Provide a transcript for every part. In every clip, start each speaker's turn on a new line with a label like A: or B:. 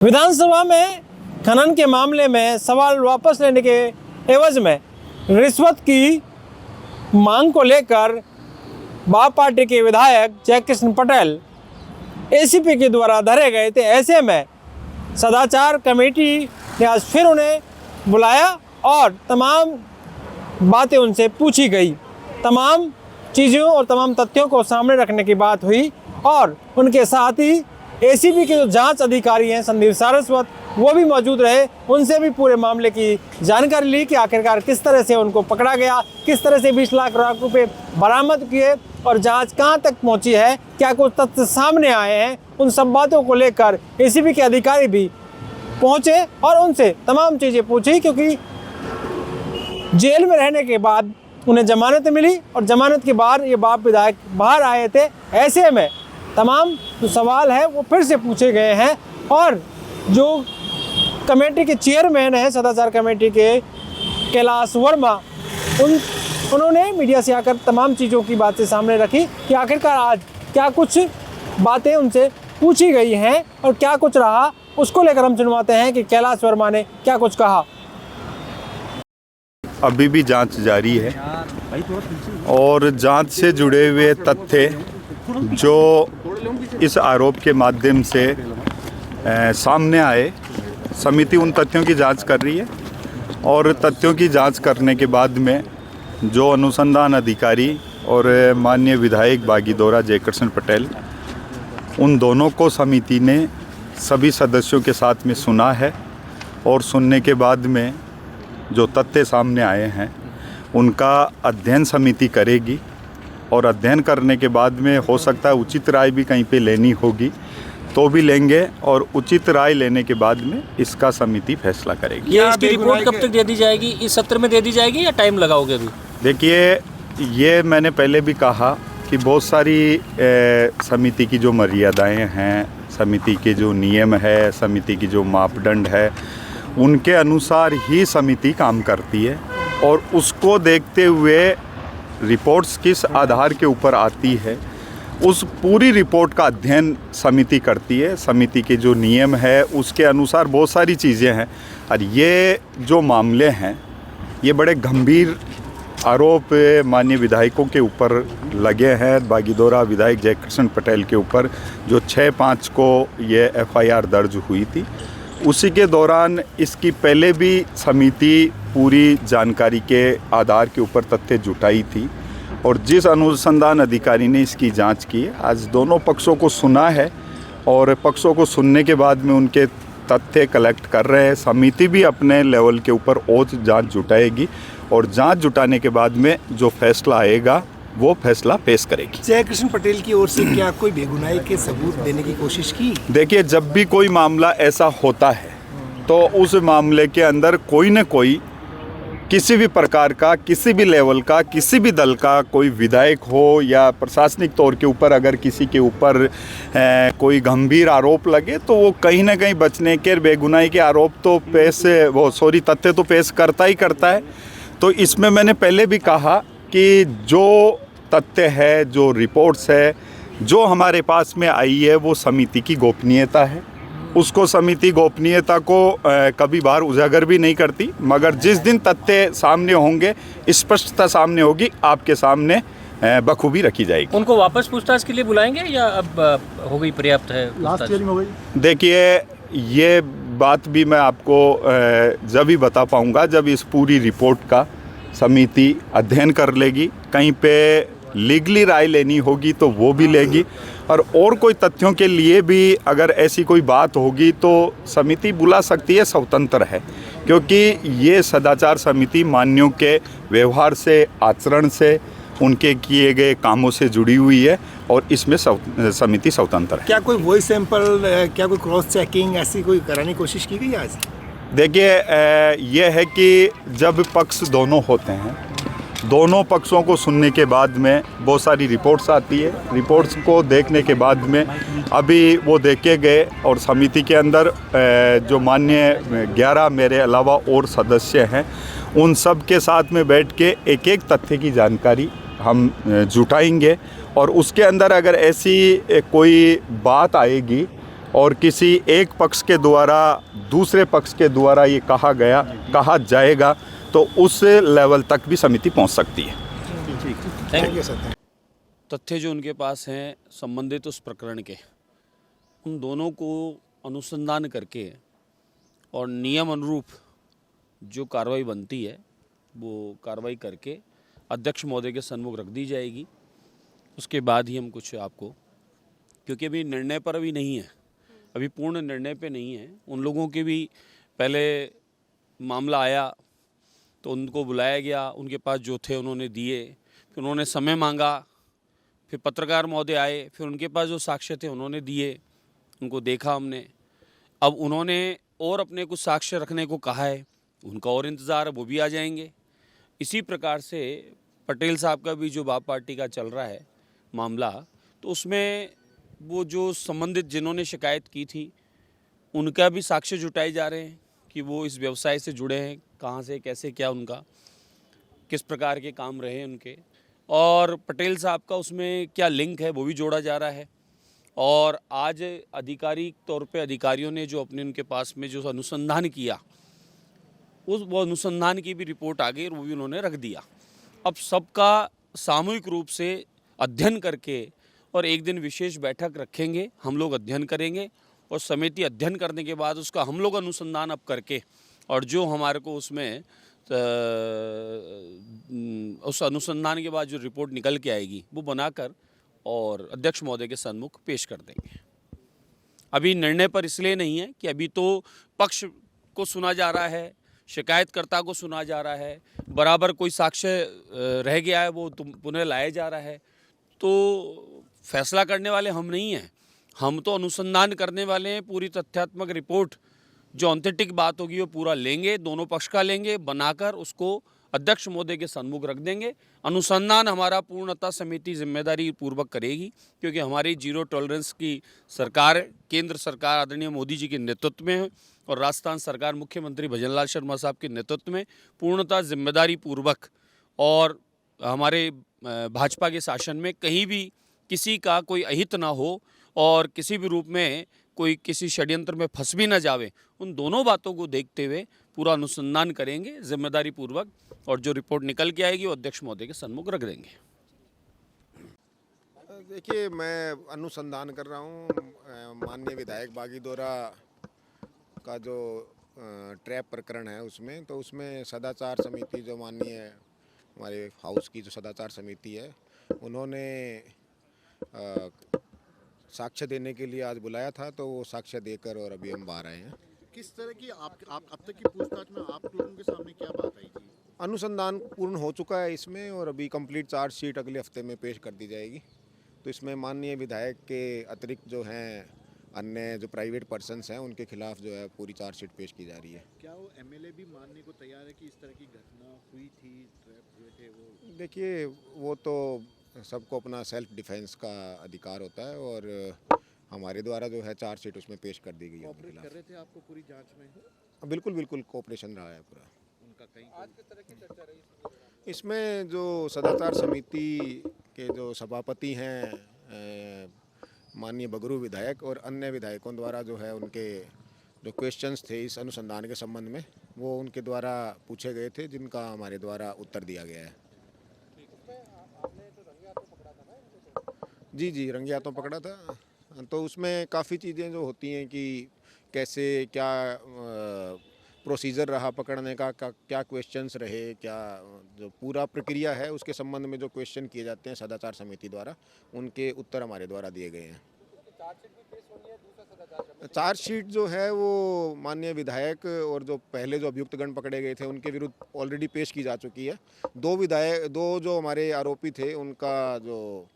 A: विधानसभा में खनन के मामले में सवाल वापस लेने के एवज में रिश्वत की मांग को लेकर बाप पार्टी के विधायक जयकृष्ण पटेल एसीपी के द्वारा धरे गए थे। ऐसे में सदाचार कमेटी ने आज फिर उन्हें बुलाया और तमाम बातें उनसे पूछी गई। तमाम चीज़ों और तमाम तथ्यों को सामने रखने की बात हुई और उनके साथ ही एसीबी के जो जांच अधिकारी हैं संदीप सारस्वत, वो भी मौजूद रहे। उनसे भी पूरे मामले की जानकारी ली कि आखिरकार किस तरह से उनको पकड़ा गया, किस तरह से 20 लाख रुपए बरामद किए और जांच कहां तक पहुंची है, क्या कुछ तथ्य सामने आए हैं। उन सब बातों को लेकर एसीबी के अधिकारी भी पहुंचे और उनसे तमाम चीज़ें पूछी, क्योंकि जेल में रहने के बाद उन्हें जमानत मिली और जमानत के बाद ये बाप विधायक बाहर आए थे। ऐसे में तमाम जो सवाल है वो फिर से पूछे गए हैं और जो कमेटी के चेयरमैन हैं सदाचार कमेटी के कैलाश वर्मा, उन्होंने मीडिया से आकर तमाम चीज़ों की बातें सामने रखी कि आखिरकार आज क्या कुछ बातें उनसे पूछी गई हैं और क्या कुछ रहा। उसको लेकर हम सुनवाते हैं कि कैलाश वर्मा ने क्या कुछ कहा।
B: अभी भी जांच जारी है और जांच से जुड़े हुए तथ्य जो इस आरोप के माध्यम से सामने आए, समिति उन तथ्यों की जांच कर रही है और तथ्यों की जांच करने के बाद में जो अनुसंधान अधिकारी और माननीय विधायक बागीदोरा जयकृष्ण पटेल, उन दोनों को समिति ने सभी सदस्यों के साथ में सुना है और सुनने के बाद में जो तथ्य सामने आए हैं उनका अध्ययन समिति करेगी और अध्ययन करने के बाद में हो सकता है उचित राय भी कहीं पे लेनी होगी तो भी लेंगे और उचित राय लेने के बाद में इसका समिति फैसला करेगी।
C: ये इसकी रिपोर्ट कब तक दे दी जाएगी? इस सत्र में दे दी जाएगी या टाइम लगाओगे अभी?
B: देखिए, ये मैंने पहले भी कहा कि बहुत सारी समिति की जो मर्यादाएं हैं, समिति के जो नियम है, समिति की जो मापदंड है, उनके अनुसार ही समिति काम करती है और उसको देखते हुए रिपोर्ट्स किस आधार के ऊपर आती है उस पूरी रिपोर्ट का अध्ययन समिति करती है। समिति के जो नियम है उसके अनुसार बहुत सारी चीज़ें हैं और ये जो मामले हैं ये बड़े गंभीर आरोप माननीय विधायकों के ऊपर लगे हैं। बागीदोरा विधायक जयकृष्ण पटेल के ऊपर जो 6/5 को ये FIR दर्ज हुई थी, उसी के दौरान इसकी पहले भी समिति पूरी जानकारी के आधार के ऊपर तथ्य जुटाई थी और जिस अनुसंधान अधिकारी ने इसकी जांच की, आज दोनों पक्षों को सुना है और पक्षों को सुनने के बाद में उनके तथ्य कलेक्ट कर रहे हैं। समिति भी अपने लेवल के ऊपर और जांच जुटाएगी और जांच जुटाने के बाद में जो फैसला आएगा वो फैसला पेश करेगी।
D: जयकृष्ण पटेल की ओर से क्या कोई बेगुनाही के सबूत देने की कोशिश की?
B: देखिए, जब भी कोई मामला ऐसा होता है तो उस मामले के अंदर कोई न कोई किसी भी प्रकार का, किसी भी लेवल का, किसी भी दल का कोई विधायक हो या प्रशासनिक तौर के ऊपर अगर किसी के ऊपर कोई गंभीर आरोप लगे तो वो कहीं ना कहीं बचने के बेगुनाही के आरोप तो तथ्य तो पेश करता ही करता है। तो इसमें मैंने पहले भी कहा कि जो तथ्य है, जो रिपोर्ट्स है, जो हमारे पास में आई है वो समिति की गोपनीयता है। उसको समिति गोपनीयता को कभी बार उजागर भी नहीं करती, मगर जिस दिन तथ्य सामने होंगे, स्पष्टता सामने होगी, आपके सामने बखूबी रखी जाएगी।
C: उनको वापस पूछताछ के लिए बुलाएंगे या अब हो गई, पर्याप्त है?
D: लास्ट हियरिंग हो गई।
B: देखिए, ये बात भी मैं आपको जब ही बता पाऊँगा जब इस पूरी रिपोर्ट का समिति अध्ययन कर लेगी। कहीं पे लीगली राय लेनी होगी तो वो भी लेगी और कोई तथ्यों के लिए भी अगर ऐसी कोई बात होगी तो समिति बुला सकती है, स्वतंत्र है, क्योंकि ये सदाचार समिति मान्यों के व्यवहार से, आचरण से, उनके किए गए कामों से जुड़ी हुई है और इसमें समिति स्वतंत्र है।
D: क्या कोई वॉइस सैंपल, क्या कोई क्रॉस चेकिंग ऐसी कोई कराने की कोशिश की गई आज?
B: देखिए, यह है कि जब पक्ष दोनों होते हैं, दोनों पक्षों को सुनने के बाद में बहुत सारी रिपोर्ट्स आती है। रिपोर्ट्स को देखने के बाद में अभी वो देखे गए और समिति के अंदर जो माननीय 11 मेरे अलावा और सदस्य हैं, उन सब के साथ में बैठ के एक एक तथ्य की जानकारी हम जुटाएंगे और उसके अंदर अगर ऐसी कोई बात आएगी और किसी एक पक्ष के द्वारा दूसरे पक्ष के द्वारा ये कहा जाएगा तो उस लेवल तक भी समिति पहुंच सकती है।
D: Thank you sir.
E: तथ्य जो उनके पास हैं संबंधित उस प्रकरण के, उन दोनों को अनुसंधान करके और नियम अनुरूप जो कार्रवाई बनती है वो कार्रवाई करके अध्यक्ष महोदय के सन्मुख रख दी जाएगी। उसके बाद ही हम कुछ आपको, क्योंकि अभी निर्णय पर अभी नहीं है, अभी पूर्ण निर्णय पे नहीं है। उन लोगों के भी पहले मामला आया तो उनको बुलाया गया, उनके पास जो थे उन्होंने दिए, फिर उन्होंने समय मांगा, फिर पत्रकार महोदय आए, फिर उनके पास जो साक्ष्य थे उन्होंने दिए, उनको देखा हमने। अब उन्होंने और अपने कुछ साक्ष्य रखने को कहा है, उनका और इंतज़ार है, वो भी आ जाएंगे। इसी प्रकार से पटेल साहब का भी जो बाप पार्टी का चल रहा है मामला, तो उसमें वो जो संबंधित जिन्होंने शिकायत की थी उनका भी साक्ष्य जुटाए जा रहे हैं कि वो इस व्यवसाय से जुड़े हैं, कहाँ से कैसे क्या उनका किस प्रकार के काम रहे उनके, और पटेल साहब का उसमें क्या लिंक है वो भी जोड़ा जा रहा है। और आज आधिकारिक तौर पे अधिकारियों ने जो अपने उनके पास में जो अनुसंधान किया, वो अनुसंधान की भी रिपोर्ट आ गई और वो भी उन्होंने रख दिया। अब सबका सामूहिक रूप से अध्ययन करके और एक दिन विशेष बैठक रखेंगे, हम लोग अध्ययन करेंगे और समिति अध्ययन करने के बाद उसका हम लोग अनुसंधान अब करके और जो हमारे को उसमें उस अनुसंधान के बाद जो रिपोर्ट निकल के आएगी वो बनाकर और अध्यक्ष महोदय के सन्मुख पेश कर देंगे। अभी निर्णय पर इसलिए नहीं है कि अभी तो पक्ष को सुना जा रहा है, शिकायतकर्ता को सुना जा रहा है, बराबर कोई साक्ष्य रह गया है वो पुनः लाया जा रहा है, तो फैसला करने वाले हम नहीं हैं, हम तो अनुसंधान करने वाले हैं। पूरी तथ्यात्मक रिपोर्ट जो ऑथेंटिक बात होगी वो पूरा लेंगे, दोनों पक्ष का लेंगे, बनाकर उसको अध्यक्ष महोदय के सन्मुख रख देंगे। अनुसंधान हमारा पूर्णतः समिति जिम्मेदारी पूर्वक करेगी, क्योंकि हमारी जीरो टॉलरेंस की सरकार, केंद्र सरकार आदरणीय मोदी जी के नेतृत्व में है और राजस्थान सरकार मुख्यमंत्री भजनलाल शर्मा साहब के नेतृत्व में पूर्णतः जिम्मेदारी पूर्वक और हमारे भाजपा के शासन में कहीं भी किसी का कोई अहित ना हो और किसी भी रूप में कोई किसी षड्यंत्र में फंस भी ना जावे, उन दोनों बातों को देखते हुए पूरा अनुसंधान करेंगे जिम्मेदारी पूर्वक और जो रिपोर्ट निकल के आएगी वो अध्यक्ष महोदय के सन्मुख रख देंगे।
F: देखिए, मैं अनुसंधान कर रहा हूँ माननीय विधायक बागीदोरा का जो ट्रैप प्रकरण है उसमें, तो उसमें सदाचार समिति जो माननीय हमारे हाउस की जो सदाचार समिति है उन्होंने साक्ष्य देने के लिए आज बुलाया था, तो वो साक्ष्य देकर और अभी हम बाहर आए हैं।
G: किस तरह की आप अब तक की पूछताछ में आप लोगों के सामने क्या बात आई थी?
F: अनुसंधान पूर्ण हो चुका है इसमें और अभी कंप्लीट चार्जशीट अगले हफ्ते में पेश कर दी जाएगी। तो इसमें माननीय विधायक के अतिरिक्त जो हैं अन्य जो प्राइवेट पर्सन्स हैं उनके खिलाफ जो है पूरी चार्जशीट पेश की जा रही है।
G: क्या वो एमएलए भी मानने को तैयार है कि इस तरह की घटना हुई थी, ट्रैप हुए थे वो?
F: देखिए, वो तो सबको अपना सेल्फ डिफेंस का अधिकार होता है और हमारे द्वारा जो है चार्जशीट उसमें पेश कर दी गई है।
G: कोऑपरेट कर रहे थे आपको पूरी जांच में?
F: बिल्कुल बिल्कुल कोऑपरेशन रहा है पूरा
G: उनका। कहीं आज किस तरह की चर्चा रही
F: इसमें? जो सदाचार समिति के जो सभापति हैं माननीय बगरू विधायक और अन्य विधायकों द्वारा जो है उनके जो क्वेश्चंस थे इस अनुसंधान के संबंध में वो उनके द्वारा पूछे गए थे, जिनका हमारे द्वारा उत्तर दिया गया है। जी, रंगे हाथों पकड़ा था। तो उसमें काफ़ी चीज़ें जो होती हैं कि कैसे क्या प्रोसीजर रहा पकड़ने का, क्या क्वेश्चंस रहे, क्या जो पूरा प्रक्रिया है उसके संबंध में जो क्वेश्चन किए जाते हैं सदाचार समिति द्वारा, उनके उत्तर हमारे द्वारा दिए गए हैं। चार्जशीट जो है वो माननीय विधायक और जो पहले जो अभियुक्तगण पकड़े गए थे उनके विरुद्ध ऑलरेडी पेश की जा चुकी है। दो जो हमारे आरोपी थे उनका जो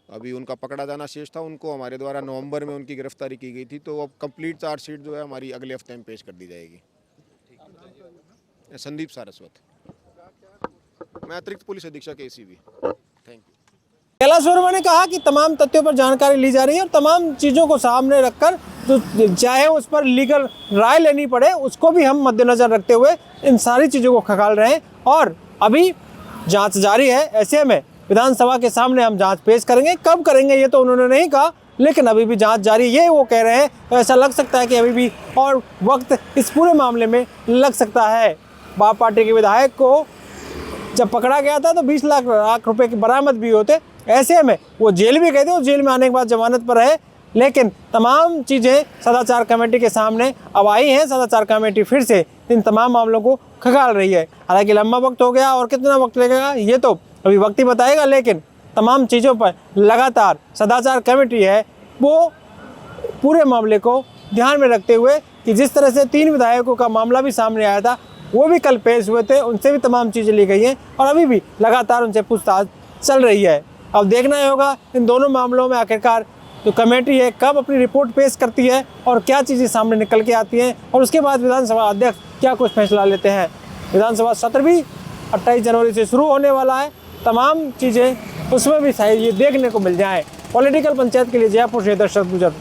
F: अभी उनका पकड़ा जाना शेष था, उनको हमारे द्वारा नवंबर में उनकी गिरफ्तारी की गई थी। तो अब कंप्लीट चार्जशीट जो है हमारी अगले हफ्ते में पेश कर दी जाएगी। संदीप सारस्वत, मैं अतिरिक्त पुलिस अधीक्षक ACB। Thank you.
A: Kailash Verma ने कहा कि तमाम तथ्यों पर जानकारी ली जा रही है और तमाम चीज़ों को सामने रखकर जो चाहे उस पर लीगल राय लेनी पड़े उसको भी हम मद्देनजर रखते हुए इन सारी चीज़ों को खंगाल रहे हैं और अभी जांच जारी है। ऐसे में विधानसभा के सामने हम जांच पेश करेंगे, कब करेंगे ये तो उन्होंने नहीं कहा, लेकिन अभी भी जांच जारी ये वो कह रहे हैं। तो ऐसा लग सकता है कि अभी भी और वक्त इस पूरे मामले में लग सकता है। बाप पार्टी के विधायक को जब पकड़ा गया था तो 20 लाख रुपए के बरामद भी होते। ऐसे में वो जेल भी गए थे, और जेल में आने के बाद जमानत पर रहे। लेकिन तमाम चीज़ें सदाचार कमेटी के सामने अब आई हैं। सदाचार कमेटी फिर से इन तमाम मामलों को खंगाल रही है। हालांकि लंबा वक्त हो गया और कितना वक्त लगेगा ये तो अभी वक्त ही बताएगा, लेकिन तमाम चीज़ों पर लगातार सदाचार कमेटी है वो पूरे मामले को ध्यान में रखते हुए कि जिस तरह से 3 विधायकों का मामला भी सामने आया था, वो भी कल पेश हुए थे, उनसे भी तमाम चीज़ें ली गई हैं और अभी भी लगातार उनसे पूछताछ चल रही है। अब देखना ही होगा इन दोनों मामलों में आखिरकार जो कमेटी है कब अपनी रिपोर्ट पेश करती है और क्या चीज़ें सामने निकल के आती हैं, और उसके बाद विधानसभा अध्यक्ष क्या कुछ फैसला लेते हैं। विधानसभा सत्र भी 28 जनवरी से शुरू होने वाला है। तमाम चीज़ें उसमें भी शायद ये देखने को मिल जाए। पॉलिटिकल पंचायत के लिए जयपुर से दर्शक गुजर।